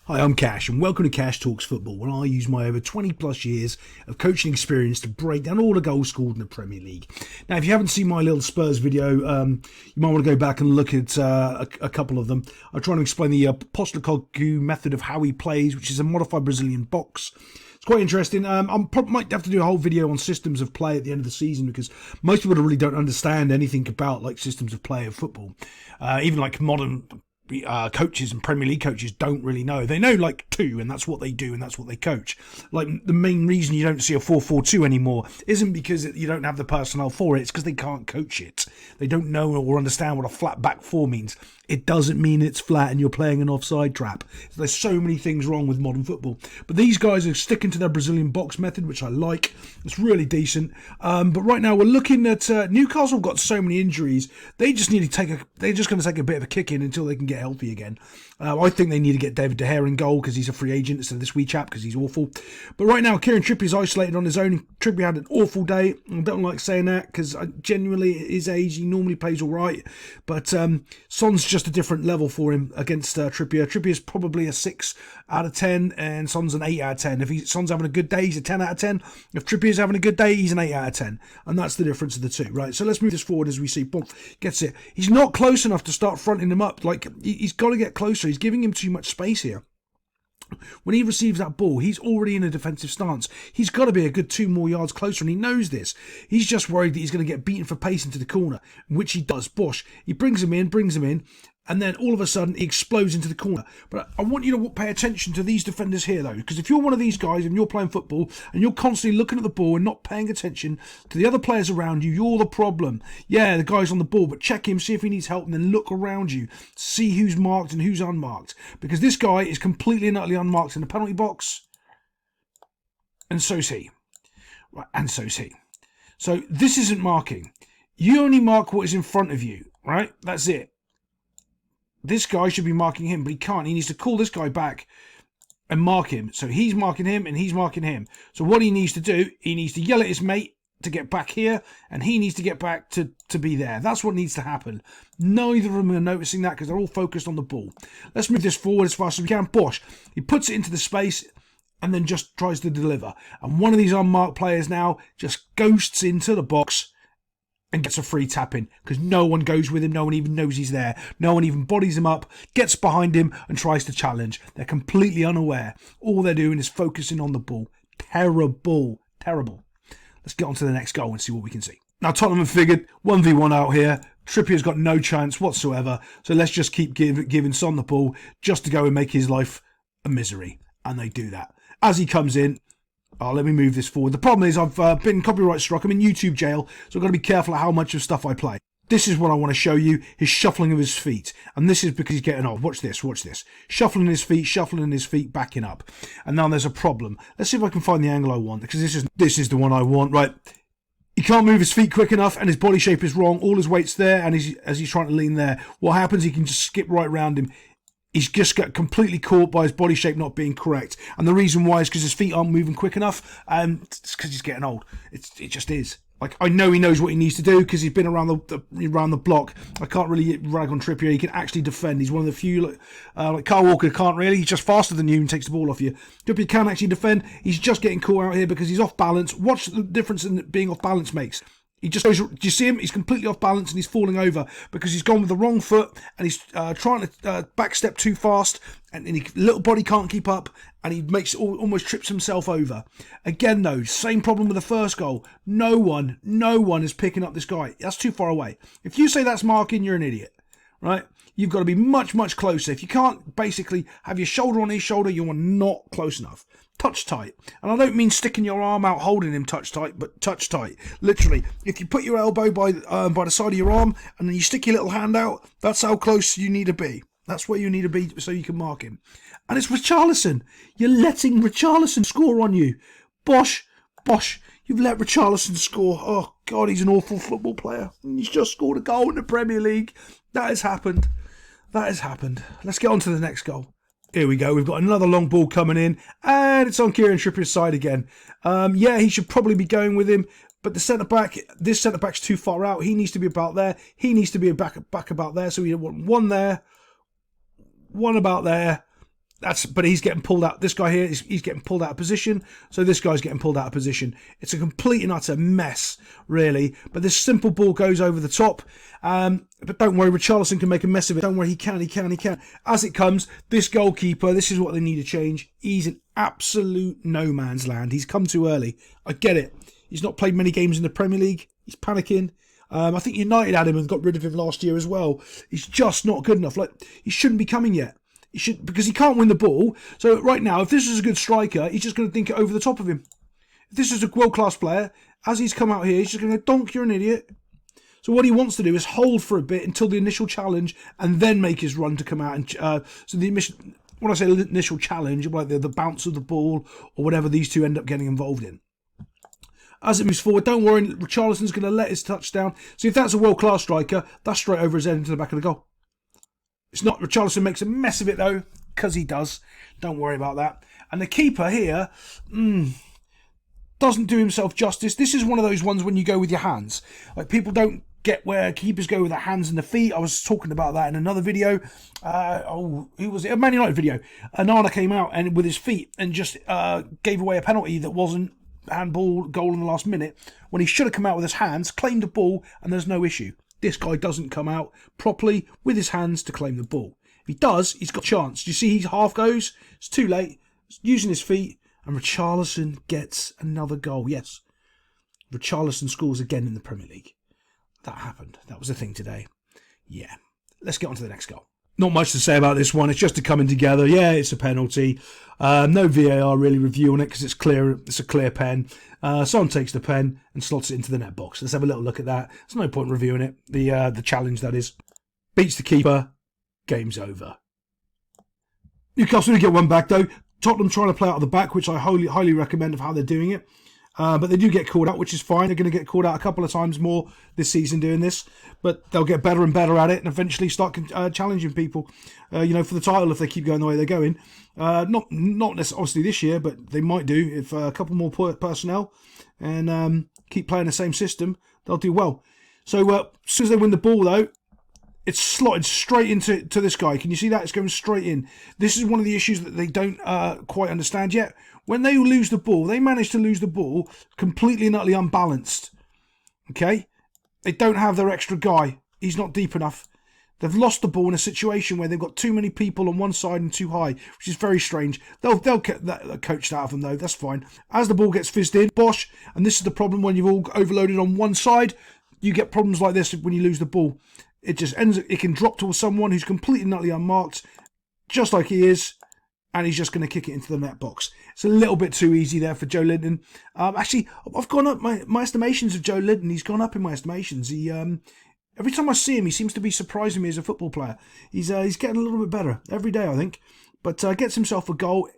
Hi, I'm Cash, and welcome to Cash Talks Football, where I use my over 20 plus years of coaching experience to break down all the goals scored in the Premier League. Now, if you haven't seen my little Spurs video, you might want to go back and look at a couple of them. I'm trying to explain the Postecoglou method of how he plays, which is a modified Brazilian box. It's quite interesting. I might have to do a whole video on systems of play at the end of the season, because most people really don't understand anything about like systems of play of football. Even like modern coaches and Premier League coaches don't really know. They know like two, and that's what they do, and that's what they coach. Like the main reason you don't see a 4-4-2 anymore isn't because you don't have the personnel for it. It's because they can't coach it. They don't know or understand what a flat back four means. It doesn't mean it's flat and you're playing an offside trap. There's so many things wrong with modern football. But these guys are sticking to their Brazilian box method, which I like. It's really decent. But right now we're looking at Newcastle. Got so many injuries. They just need to they're just going to take a bit of a kick in until they can get healthy again. I think they need to get David De Gea in goal because he's a free agent instead of this wee chap because he's awful. But right now Kieran Trippier's isolated on his own. Trippier had an awful day. I don't like saying that because genuinely at his age he normally plays all right. But Son's just a different level for him against Trippier. Trippier's probably a 6 out of 10 and Son's an 8 out of 10. If Son's having a good day, he's a 10 out of 10. If Trippier's having a good day, he's an 8 out of 10. And that's the difference of the two, right? So let's move this forward as we see. Boom, gets it. He's not close enough to start fronting him up. Like, he's got to get closer. He's giving him too much space here. When he receives that ball, he's already in a defensive stance. He's got to be a good 2 more yards closer, and he knows this. He's just worried that he's going to get beaten for pace into the corner, which he does. Bosh, he brings him in, and then all of a sudden he explodes into the corner. But I want you to pay attention to these defenders here, though, because if you're one of these guys and you're playing football and you're constantly looking at the ball and not paying attention to the other players around you, you're the problem. Yeah, the guy's on the ball, but check him, see if he needs help, and then look around you, see who's marked and who's unmarked, because this guy is completely and utterly unmarked in the penalty box, and so's he. Right, and so's he. So this isn't marking. You only mark what is in front of you, right? That's it. This guy should be marking him, but he can't. He needs to call this guy back and mark him. So he's marking him and he's marking him. So what he needs to do, he needs to yell at his mate to get back here, and he needs to get back to be there. That's what needs to happen. Neither of them are noticing that because they're all focused on the ball. Let's move this forward as fast as we can. Bosh, he puts it into the space and then just tries to deliver. And one of these unmarked players now just ghosts into the box and gets a free tap in because no one goes with him. No one even knows he's there. No one even bodies him up, gets behind him and tries to challenge. They're completely unaware. All they're doing is focusing on the ball. Terrible. Let's get on to the next goal and see what we can see. Now Tottenham have figured 1v1 out here. Trippier's got no chance whatsoever. So let's just keep giving Son the ball just to go and make his life a misery. And they do that. As he comes in, let me move this forward. The problem is I've been copyright struck. I'm in YouTube jail, so I've got to be careful of how much of stuff I play. This is what I want to show you, his shuffling of his feet. And this is because he's getting old. Watch this. Shuffling his feet, backing up. And now there's a problem. Let's see if I can find the angle I want, because this is the one I want, right? He can't move his feet quick enough, and his body shape is wrong. All his weight's there, and as he's trying to lean there, what happens, he can just skip right round him. He's just got completely caught by his body shape not being correct. And the reason why is because his feet aren't moving quick enough. It's because he's getting old. It just is. Like, I know he knows what he needs to do because he's been around the block. I can't really rag on Trippier. He can actually defend. He's one of the few, like Kyle Walker can't really. He's just faster than you and takes the ball off you. Trippier can actually defend. He's just getting caught out here because he's off balance. Watch the difference in being off balance makes. He just goes, do you see him? He's completely off balance and he's falling over because he's gone with the wrong foot and he's trying to backstep too fast and his little body can't keep up and he almost trips himself over. Again though, same problem with the first goal. No one is picking up this guy. That's too far away. If you say that's marking, you're an idiot, right? You've got to be much closer. If you can't basically have your shoulder on his shoulder, you are not close enough. Touch tight. And I don't mean sticking your arm out holding him touch tight, but touch tight. Literally, if you put your elbow by the side of your arm and then you stick your little hand out, that's how close you need to be. That's where you need to be so you can mark him. And it's Richarlison. You're letting Richarlison score on you. Bosh, you've let Richarlison score. Oh, God, he's an awful football player. He's just scored a goal in the Premier League. That has happened. Let's get on to the next goal. Here we go. We've got another long ball coming in, and it's on Kieran Trippier's side again. Yeah, he should probably be going with him, but this centre back's too far out. He needs to be about there. He needs to be back about there. So we want one there, one about there, But he's getting pulled out. This guy here, he's getting pulled out of position. So this guy's getting pulled out of position. It's a complete and utter mess, really. But this simple ball goes over the top. But don't worry, Richarlison can make a mess of it. Don't worry, he can. As it comes, this goalkeeper, this is what they need to change. He's in absolute no man's land. He's come too early. I get it. He's not played many games in the Premier League. He's panicking. I think United had him and got rid of him last year as well. He's just not good enough. Like, he shouldn't be coming yet. He should, because he can't win the ball. So right now, if this is a good striker, he's just going to think it over the top of him. If this is a world-class player, as he's come out here, he's just going to go, donk, you're an idiot. So what he wants to do is hold for a bit until the initial challenge and then make his run to come out. And so the when I say initial challenge, like the bounce of the ball or whatever these two end up getting involved in. As it moves forward, don't worry, Richarlison's going to let his touch down. So if that's a world-class striker, that's straight over his head into the back of the goal. It's not. Richarlison makes a mess of it, though, because he does. Don't worry about that. And the keeper here doesn't do himself justice. This is one of those ones when you go with your hands. Like, people don't get where keepers go with their hands and the feet. I was talking about that in another video. Who was it? A Man United video. Anana came out and with his feet and just gave away a penalty that wasn't handball, goal in the last minute, when he should have come out with his hands, claimed the ball, and there's no issue. This guy doesn't come out properly with his hands to claim the ball. If he does, he's got a chance. Do you see he half goes? It's too late. He's using his feet, and Richarlison gets another goal. Yes, Richarlison scores again in the Premier League. That happened. That was the thing today. Yeah. Let's get on to the next goal. Not much to say about this one. It's just a coming together. Yeah, it's a penalty. No VAR really reviewing it because it's clear. It's a clear pen. Someone takes the pen and slots it into the net box. Let's have a little look at that. There's no point reviewing it. The challenge, that is. Beats the keeper. Game's over. Newcastle to get one back, though. Tottenham trying to play out of the back, which I highly recommend of how they're doing it. But they do get called out, which is fine. They're going to get called out a couple of times more this season doing this. But they'll get better and better at it and eventually start challenging people, for the title if they keep going the way they're going. Not necessarily obviously this year, but they might do if a couple more personnel and keep playing the same system. They'll do well. So as soon as they win the ball, though, it's slotted straight into this guy. Can you see that? It's going straight in. This is one of the issues that they don't quite understand yet. When they lose the ball, they manage to lose the ball completely and utterly unbalanced. Okay? They don't have their extra guy. He's not deep enough. They've lost the ball in a situation where they've got too many people on one side and too high, which is very strange. They'll get that coached out of them, though. That's fine. As the ball gets fizzed in, bosh, and this is the problem when you've all overloaded on one side, you get problems like this when you lose the ball. It just ends. It can drop to someone who's completely and utterly unmarked, just like he is, and he's just going to kick it into the net box. It's a little bit too easy there for Joe Linton. Actually, I've gone up my estimations of Joe Linton. He's gone up in my estimations. He every time I see him, he seems to be surprising me as a football player. He's getting a little bit better every day, I think. But gets himself a goal.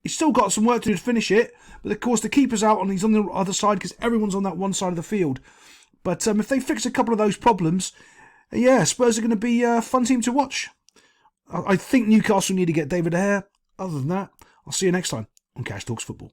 He's still got some work to do to finish it. But of course, the keeper's out and he's on the other side because everyone's on that one side of the field. But if they fix a couple of those problems, yeah, Spurs are going to be a fun team to watch. I think Newcastle need to get David De Gea. Other than that, I'll see you next time on Cash Talks Football.